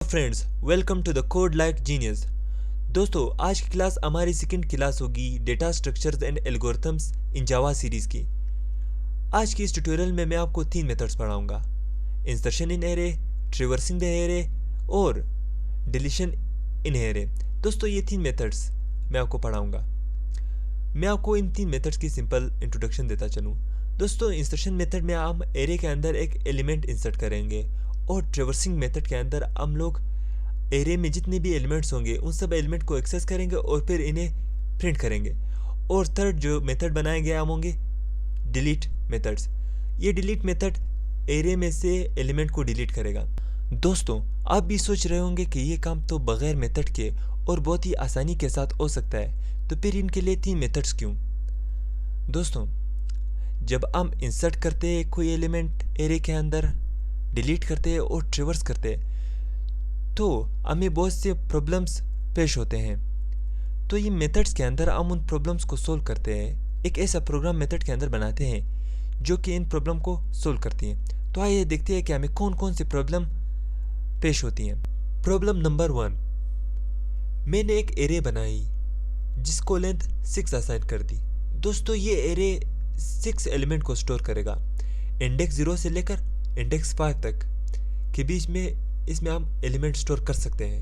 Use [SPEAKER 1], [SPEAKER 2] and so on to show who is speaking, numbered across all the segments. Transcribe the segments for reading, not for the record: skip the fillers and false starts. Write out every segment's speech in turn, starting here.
[SPEAKER 1] Friends, welcome to the code like genius. दोस्तों, आज की क्लास हमारी सेकंड क्लास होगी data structures and algorithms in Java series की। आज की इस ट्यूटोरियल में मैं आपको 3 मेथड्स पढ़ाऊंगा: insertion in array, traversing the array और डिलीशन इन एरे। दोस्तों, ये 3 मेथड्स मैं आपको पढ़ाऊंगा। मैं आपको इन 3 मेथड्स की सिंपल इंट्रोडक्शन देता चलूँ। दोस्तों, इंसर्शन मेथड में हम एरे के अंदर एक एलिमेंट इंसर्ट करेंगे और ट्रैवर्सिंग मेथड के अंदर हम लोग एरे में जितने भी एलिमेंट्स होंगे उन सब एलिमेंट को एक्सेस करेंगे और फिर इन्हें प्रिंट करेंगे। और थर्ड जो मेथड बनाएंगे हम होंगे डिलीट मेथड्स। ये डिलीट मेथड एरे में से एलिमेंट को डिलीट करेगा। दोस्तों, आप भी सोच रहे होंगे कि ये काम तो बगैर मेथड के और बहुत ही आसानी के साथ हो सकता है, तो फिर इनके लिए 3 मेथड्स क्यों? दोस्तों, जब हम इंसर्ट करते हैं कोई एलिमेंट एरे के अंदर, डिलीट करते हैं और ट्रैवर्स करते हैं, तो हमें बहुत से प्रॉब्लम्स पेश होते हैं। तो ये मेथड्स के अंदर हम उन प्रॉब्लम्स को सोल्व करते हैं। एक ऐसा प्रोग्राम मेथड के अंदर बनाते हैं जो कि इन प्रॉब्लम को सोल्व करती हैं। तो आइए देखते हैं कि हमें कौन कौन सी प्रॉब्लम पेश होती हैं। प्रॉब्लम नंबर 1, मैंने एक एरे बनाई जिसको लेंथ 6 असाइन कर दी। दोस्तों, ये एरे 6 एलिमेंट को स्टोर करेगा। इंडेक्स 0 से लेकर इंडेक्स 5 तक के बीच में इसमें हम एलिमेंट स्टोर कर सकते हैं।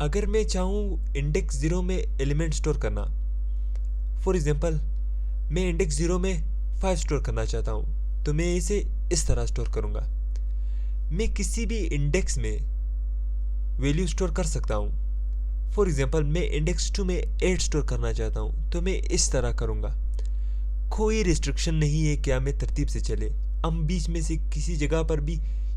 [SPEAKER 1] अगर मैं चाहूँ इंडेक्स 0 में एलिमेंट स्टोर करना, फॉर एग्जांपल मैं इंडेक्स 0 में 5 स्टोर करना चाहता हूँ, तो मैं इसे इस तरह स्टोर करूँगा। मैं किसी भी इंडेक्स में वैल्यू स्टोर कर सकता हूँ। फॉर एग्जांपल मैं इंडेक्स 2 में 8 स्टोर करना चाहता हूँ, तो मैं इस तरह करूँगा। कोई रिस्ट्रिक्शन नहीं है कि हमें तरतीब से चले। हम बीच में से किसी जगह पर भी,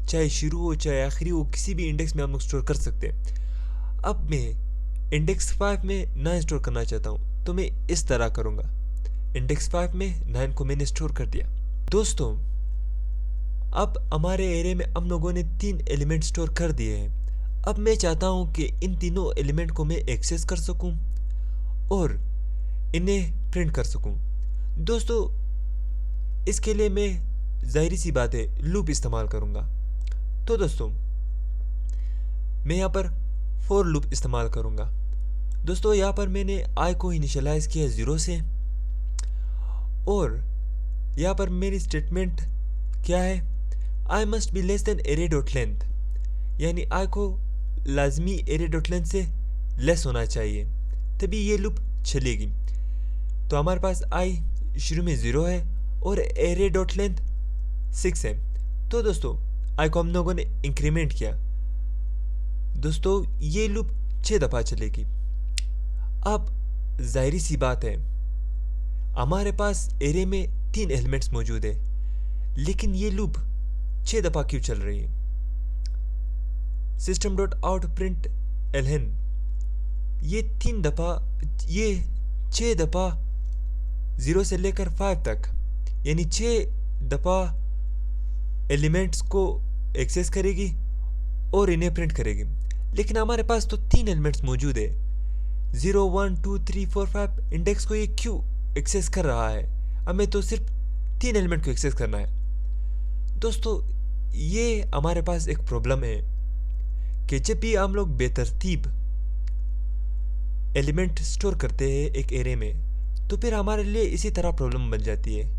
[SPEAKER 1] चाहे शुरू हो चाहे आखिरी हो, किसी भी इंडेक्स में हम लोग स्टोर कर सकते हैं। अब मैं इंडेक्स 5 में 9 स्टोर करना चाहता हूँ, तो मैं इस तरह करूँगा। इंडेक्स 5 में 9 को मैंने स्टोर कर दिया। दोस्तों, अब हमारे एरे में हम लोगों ने 3 एलिमेंट स्टोर कर दिए हैं। अब मैं चाहता हूँ कि इन तीनों एलिमेंट को मैं एक्सेस कर सकूँ और इन्हें प्रिंट कर सकूँ। दोस्तों, इसके लिए मैं जाहिर सी बात है लूप इस्तेमाल करूंगा। तो दोस्तों, मैं यहाँ पर फॉर लूप इस्तेमाल करूंगा। दोस्तों, यहाँ पर मैंने आई को इनिशियलाइज किया 0 से, और यहाँ पर मेरी स्टेटमेंट क्या है? I must be less then array dot length, यानी आई को लाजमी एरे डॉट लेंथ से लेस होना चाहिए, तभी ये लूप चलेगी। तो हमारे पास आई शुरू में 0 है और एरे डॉट लेंथ 6 है। तो दोस्तों, आई को हम लोगों ने इंक्रीमेंट किया। दोस्तों, ये लूप 6 दफ़ा चलेगी। अब जाहिर सी बात है, हमारे पास एरे में 3 एलिमेंट्स मौजूद है, लेकिन ये लूप 6 दफ़ा क्यों चल रही है? System dot out print LN ये 6 दफ़ा 0 से लेकर 5 तक, यानी 6 दफ़ा एलिमेंट्स को एक्सेस करेगी और इन्हें प्रिंट करेगी। लेकिन हमारे पास तो 3 एलिमेंट्स मौजूद है, 0, 1, 2, 3, 4, 5। इंडेक्स को ये क्यों एक्सेस कर रहा है? हमें तो सिर्फ 3 एलिमेंट को एक्सेस करना है। दोस्तों, ये हमारे पास एक प्रॉब्लम है कि जब भी हम लोग बेतरतीब एलिमेंट स्टोर करते हैं एक एरे में, तो फिर हमारे लिए इसी तरह प्रॉब्लम बन जाती है।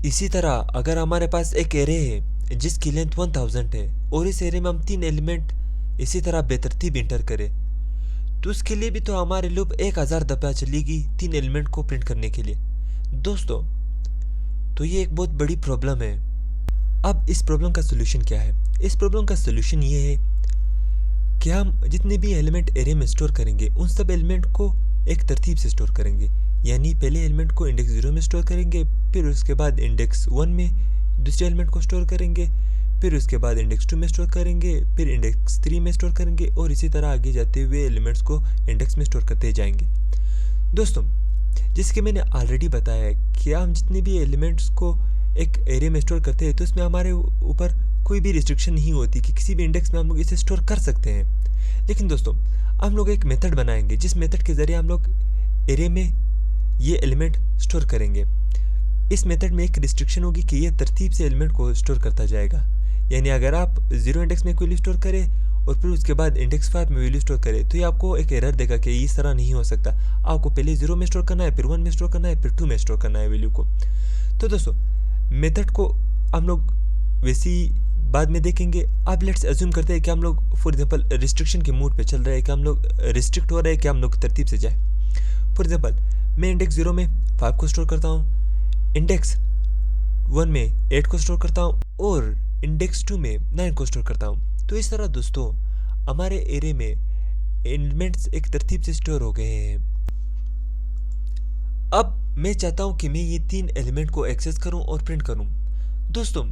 [SPEAKER 1] इसी तरह अगर हमारे पास एक एरे है जिसकी लेंथ 1000 है और इस एरे में हम 3 एलिमेंट इसी तरह बेतरतीब इंटर करें, तो उसके लिए भी तो हमारे लूप 1000 दफ़ा चलेगी 3 एलिमेंट को प्रिंट करने के लिए। दोस्तों, तो ये एक बहुत बड़ी प्रॉब्लम है। अब इस प्रॉब्लम का सोल्यूशन क्या है? इस प्रॉब्लम का सोल्यूशन ये है कि हम जितने भी एलिमेंट एरे में स्टोर करेंगे उन सब एलिमेंट को एक तरतीब से स्टोर करेंगे। यानी पहले एलिमेंट को इंडेक्स 0 में स्टोर करेंगे, फिर उसके बाद इंडेक्स 1 में दूसरे एलिमेंट को स्टोर करेंगे, फिर उसके बाद इंडेक्स 2 में स्टोर करेंगे, फिर इंडेक्स 3 में स्टोर करेंगे, और इसी तरह आगे जाते हुए एलिमेंट्स को इंडेक्स में स्टोर करते जाएंगे। दोस्तों, जिसके मैंने ऑलरेडी बताया है कि हम जितने भी एलिमेंट्स को एक एरे में स्टोर करते हैं तो इसमें हमारे ऊपर कोई भी रिस्ट्रिक्शन नहीं होती कि किसी भी इंडेक्स में हम लोग इसे स्टोर कर सकते हैं। लेकिन दोस्तों, हम लोग एक मेथड बनाएंगे जिस मेथड के ज़रिए हम लोग एरे में ये एलिमेंट स्टोर करेंगे। इस मेथड में एक रिस्ट्रिक्शन होगी कि ये तरतीब से एलिमेंट को स्टोर करता जाएगा, यानी अगर आप 0 इंडेक्स में एक वैल्यू स्टोर करें और फिर उसके बाद इंडेक्स 5 में वैल्यू स्टोर करें तो ये आपको एक एरर देगा कि इस तरह नहीं हो सकता, आपको पहले 0 में स्टोर करना है, फिर 1 में स्टोर करना है, फिर 2 में स्टोर करना है वैल्यू को। तो दोस्तों मेथड को हम लोग वैसी बाद में देखेंगे। अब लेट्स अज्यूम करते हैं कि हम लोग फॉर एग्जांपल रिस्ट्रिक्शन के मूड पे चल रहे हैं, कि हम लोग रिस्ट्रिक्ट हो रहे हैं कि हम लोग तरतीब से जाए। फॉर एग्जांपल मैं इंडेक्स 0 में 5 को स्टोर करता हूँ, इंडेक्स 1 में 8 को स्टोर करता हूँ और इंडेक्स 2 में 9 को स्टोर करता हूँ। तो इस तरह दोस्तों हमारे एरे में एलिमेंट्स एक तरतीब से स्टोर हो गए हैं। अब मैं चाहता हूँ कि मैं ये 3 एलिमेंट को एक्सेस करूँ और प्रिंट करूँ। दोस्तों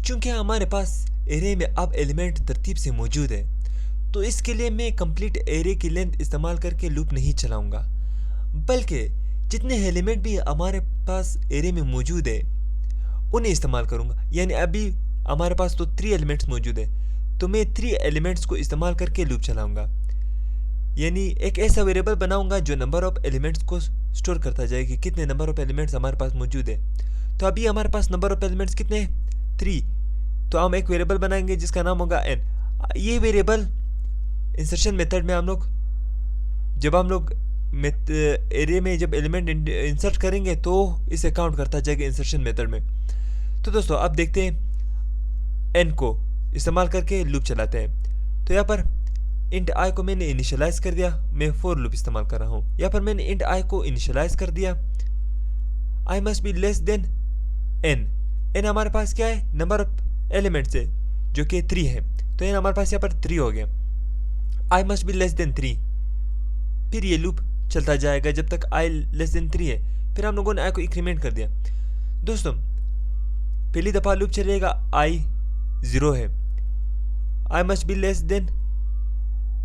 [SPEAKER 1] चूंकि हमारे पास एरे में अब एलिमेंट तरतीब से मौजूद है तो इसके लिए मैं कंप्लीट एरे की लेंथ इस्तेमाल करके लूप नहीं चलाऊंगा, बल्कि जितने एलिमेंट भी हमारे पास एरे में मौजूद है उन्हें इस्तेमाल करूंगा। यानी अभी हमारे पास तो 3 एलिमेंट्स मौजूद है तो मैं 3 एलिमेंट्स को इस्तेमाल करके लूप चलाऊंगा। यानी एक ऐसा वेरिएबल बनाऊंगा जो नंबर ऑफ एलिमेंट्स को स्टोर करता जाए कि कितने नंबर ऑफ एलिमेंट्स हमारे पास मौजूद है। तो अभी हमारे पास नंबर ऑफ एलिमेंट्स कितने हैं, 3। तो हम एक वेरिएबल बनाएंगे जिसका नाम होगा n। ये वेरिएबल इंसर्शन मेथड में हम लोग जब हम लोग एरे में जब एलिमेंट इंसर्ट करेंगे तो इसे काउंट करता जाएगा इंसर्शन मेथड में। तो दोस्तों अब देखते हैं n को इस्तेमाल करके लूप चलाते हैं। तो यहाँ पर इंट i को मैंने इनिशियलाइज कर दिया, मैं फॉर लूप इस्तेमाल कर रहा हूँ। यहाँ पर मैंने इंट i को इनिशियलाइज कर दिया, i must be less than n। n हमारे पास क्या है, नंबर ऑफ एलिमेंट्स है जो कि 3 है, तो n हमारे पास यहाँ पर 3 हो गया। i must be less then 3, फिर ये लूप चलता जाएगा जब तक i लेस देन 3 है। फिर हम लोगों ने i को इंक्रीमेंट कर दिया। दोस्तों पहली दफ़ा लूप चलेगा i 0 है, i must be less than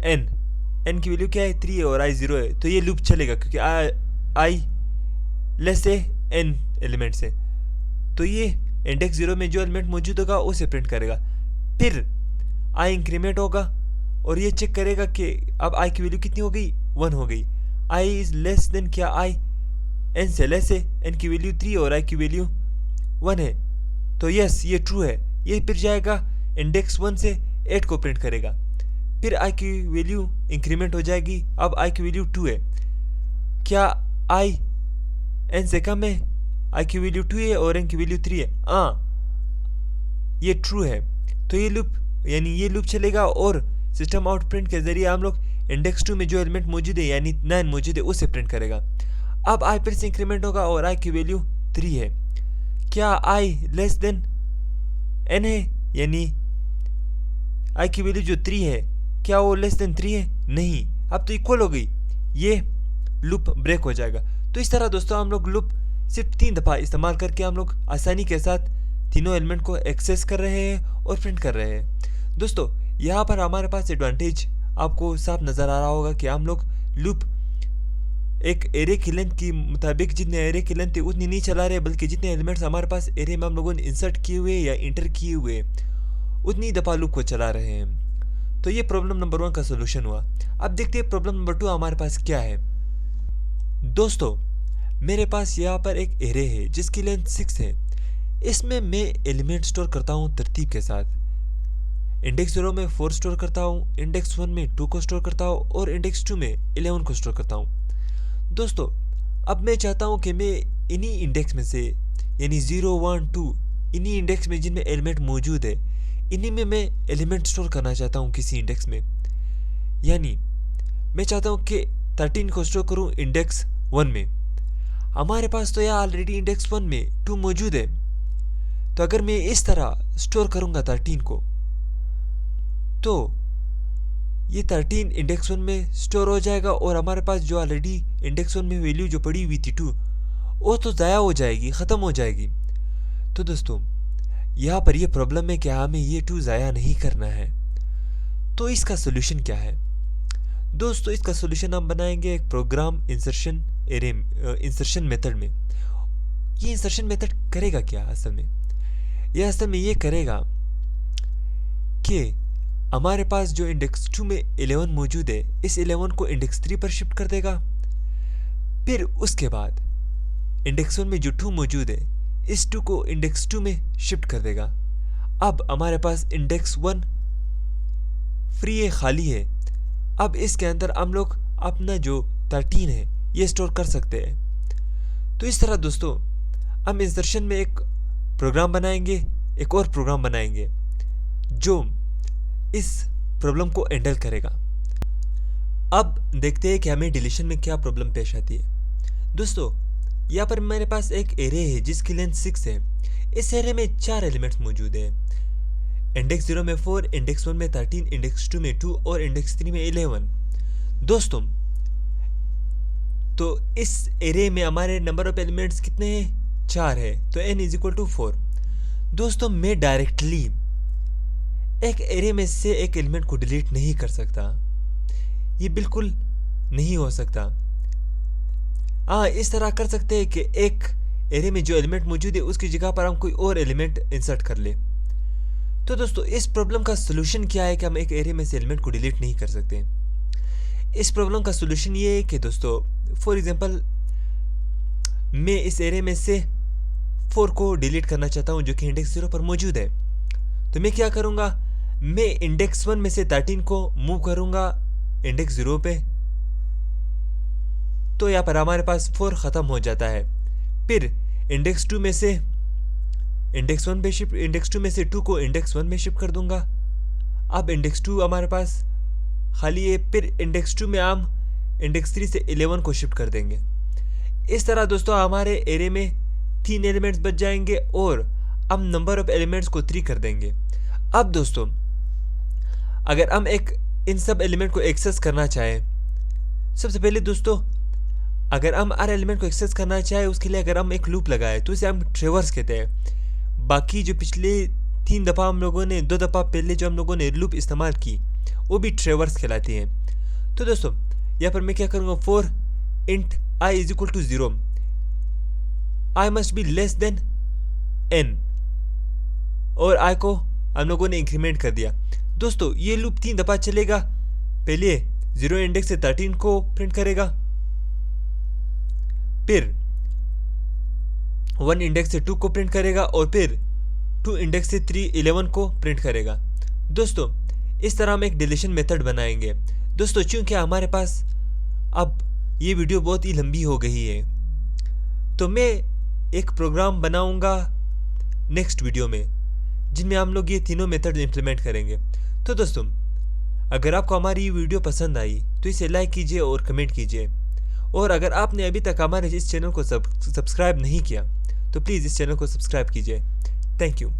[SPEAKER 1] n की वैल्यू क्या है, 3 है और i 0 है, तो ये लूप चलेगा क्योंकि i लेस है n एलिमेंट से। तो ये इंडेक्स 0 में जो एलिमेंट मौजूद होगा उसे प्रिंट करेगा। फिर i इंक्रीमेंट होगा और ये चेक करेगा कि अब i की वैल्यू कितनी हो गई, 1 हो गई। i इज लेस देन क्या i n से लेस है, n की वैल्यू 3 और i की वैल्यू 1 है, तो यस ये ट्रू है। ये फिर जाएगा इंडेक्स 1 से 8 को प्रिंट करेगा। फिर i की वैल्यू इंक्रीमेंट हो जाएगी, अब i की वैल्यू 2 है। क्या i n से कम है, i की वैल्यू 2 है और n की वैल्यू 3 है, ये ट्रू है। तो ये लूप यानी ये लूप चलेगा और सिस्टम आउट प्रिंट के जरिए हम लोग इंडेक्स 2 में जो एलिमेंट मौजूद है यानी 9 मौजूद है उसे प्रिंट करेगा। अब i फिर से इंक्रीमेंट होगा और i की वैल्यू 3 है। क्या i लेस देन n है, यानी i की वैल्यू जो 3 है क्या वो लेस देन 3 है, नहीं, अब तो इक्वल हो गई, ये लूप ब्रेक हो जाएगा। तो इस तरह दोस्तों हम लोग लूप सिर्फ 3 दफ़ा इस्तेमाल करके हम लोग आसानी के साथ तीनों एलिमेंट को एक्सेस कर रहे हैं और प्रिंट कर रहे हैं। दोस्तों यहाँ पर हमारे पास एडवांटेज आपको साफ नज़र आ रहा होगा कि हम लोग लूप एक एरे की लेंथ के मुताबिक जितने एरे की लेंथ है उतनी नहीं चला रहे, बल्कि जितने एलिमेंट्स हमारे पास एरे में हम लोगों ने इंसर्ट किए हुए या इंटर किए हुए उतनी दफ़ा लूप को चला रहे हैं। तो ये प्रॉब्लम नंबर 1 का सोल्यूशन हुआ। अब देखते हैं प्रॉब्लम नंबर 2 हमारे पास क्या है। दोस्तों मेरे पास यहाँ पर एक एरे है जिसकी लेंथ 6 है। इसमें मैं एलिमेंट स्टोर करता हूँ तरतीब के साथ। इंडेक्स 0 में 4 स्टोर करता हूँ, इंडेक्स 1 में 2 को स्टोर करता हूँ और इंडेक्स 2 में 11 को स्टोर करता हूँ। दोस्तों अब मैं चाहता हूँ कि मैं इन्हीं इंडेक्स में से यानी 0, 1, 2 इन्हीं इंडेक्स में जिनमें एलिमेंट मौजूद है इन्हीं में मैं एलिमेंट स्टोर करना चाहता हूँ किसी इंडेक्स में। यानी मैं चाहता हूँ कि 13 को स्टोर करूँ इंडेक्स 1 में। हमारे पास तो यहाँ ऑलरेडी इंडेक्स 1 में 2 मौजूद है, तो अगर मैं इस तरह स्टोर करूँगा 13 को तो ये 13 इंडेक्स 1 में स्टोर हो जाएगा और हमारे पास जो ऑलरेडी इंडेक्स 1 में वैल्यू जो पड़ी हुई थी 2 वो तो ज़ाया हो जाएगी, ख़त्म हो जाएगी। तो दोस्तों यहाँ पर ये प्रॉब्लम है कि हमें ये 2 ज़ाया नहीं करना है। तो इसका सोल्यूशन क्या है दोस्तों? इसका सोल्यूशन हम बनाएंगे एक प्रोग्राम इंसर्शन मेथड में। ये इंसर्शन मेथड करेगा क्या असल में? यह असल में ये करेगा कि हमारे पास जो इंडेक्स 2 में 11 मौजूद है इस 11 को इंडेक्स 3 पर शिफ्ट कर देगा। फिर उसके बाद इंडेक्स 1 में जो 2 मौजूद है इस 2 को इंडेक्स 2 में शिफ्ट कर देगा। अब हमारे पास इंडेक्स 1 फ्री है, खाली है। अब इसके अंदर हम लोग अपना जो 13 है ये स्टोर कर सकते हैं। तो इस तरह दोस्तों हम इंसर्शन में एक प्रोग्राम बनाएंगे, एक और प्रोग्राम बनाएंगे जो इस प्रॉब्लम को हैंडल करेगा। अब देखते हैं कि हमें डिलीशन में क्या प्रॉब्लम पेश आती है। दोस्तों यहाँ पर मेरे पास एक एरे है जिसकी लेंथ 6 है। इस एरे में 4 एलिमेंट्स मौजूद हैं। इंडेक्स 0 में 4, इंडेक्स 1 में 13, इंडेक्स 2 में 2 और इंडेक्स 3 में 11। दोस्तों तो इस एरे में हमारे नंबर ऑफ एलिमेंट्स कितने हैं? 4 है। तो n इज इक्वल टू 4। दोस्तों मैं डायरेक्टली एक एरे में से एक एलिमेंट को डिलीट नहीं कर सकता, ये बिल्कुल नहीं हो सकता। इस तरह कर सकते हैं कि एक एरे में जो एलिमेंट मौजूद है उसकी जगह पर हम कोई और एलिमेंट इंसर्ट कर ले। तो दोस्तों इस प्रॉब्लम का सलूशन क्या है कि हम एक एरे में से एलिमेंट को डिलीट नहीं कर सकते। इस प्रॉब्लम का सलूशन ये है कि दोस्तों फॉर एग्जांपल मैं इस एरे में से 4 को डिलीट करना चाहता हूं जो कि इंडेक्स 0 पर मौजूद है। तो मैं क्या करूंगा, मैं इंडेक्स 1 में से 13 को मूव करूंगा इंडेक्स 0 पे। तो यहाँ पर हमारे पास 4 खत्म हो जाता है। फिर इंडेक्स 2 में से इंडेक्स 1 पे शिफ्ट, इंडेक्स 2 में से 2 को इंडेक्स 1 में शिफ्ट कर दूंगा। अब इंडेक्स 2 हमारे पास खाली है। फिर इंडेक्स 2 में हम इंडेक्स 3 से 11 को शिफ्ट कर देंगे। इस तरह दोस्तों हमारे एरे में 3 एलिमेंट्स बच जाएंगे और हम नंबर ऑफ एलिमेंट्स को 3 कर देंगे। अब दोस्तों अगर हम इन सब एलिमेंट को एक्सेस करना चाहें, सबसे पहले दोस्तों अगर हम हर एलिमेंट को एक्सेस करना चाहे उसके लिए अगर हम एक लूप लगाए तो इसे हम ट्रेवर्स कहते हैं। बाकी जो पिछले 3 दफ़ा हम लोगों ने 2 दफ़ा पहले जो हम लोगों ने लूप इस्तेमाल की वो भी ट्रेवर्स कहलाती हैं। तो दोस्तों यहाँ पर मैं क्या करूँगा, 4 int I is equal to 0, I must be less than n और I को हम लोगों ने इंक्रीमेंट कर दिया। दोस्तों ये लूप 3 दफ़ा चलेगा। पहले 0 इंडेक्स से 13 को प्रिंट करेगा, फिर 1 इंडेक्स से 2 को प्रिंट करेगा और फिर 2 इंडेक्स से 11 को प्रिंट करेगा। दोस्तों इस तरह हम एक डिलीशन मेथड बनाएंगे। दोस्तों चूंकि हमारे पास अब ये वीडियो बहुत ही लंबी हो गई है तो मैं एक प्रोग्राम बनाऊंगा नेक्स्ट वीडियो में जिनमें हम लोग ये तीनों मेथड इम्प्लीमेंट करेंगे। तो दोस्तों अगर आपको हमारी ये वीडियो पसंद आई तो इसे लाइक कीजिए और कमेंट कीजिए, और अगर आपने अभी तक हमारे इस चैनल को सब्सक्राइब नहीं किया तो प्लीज़ इस चैनल को सब्सक्राइब कीजिए। Thank you.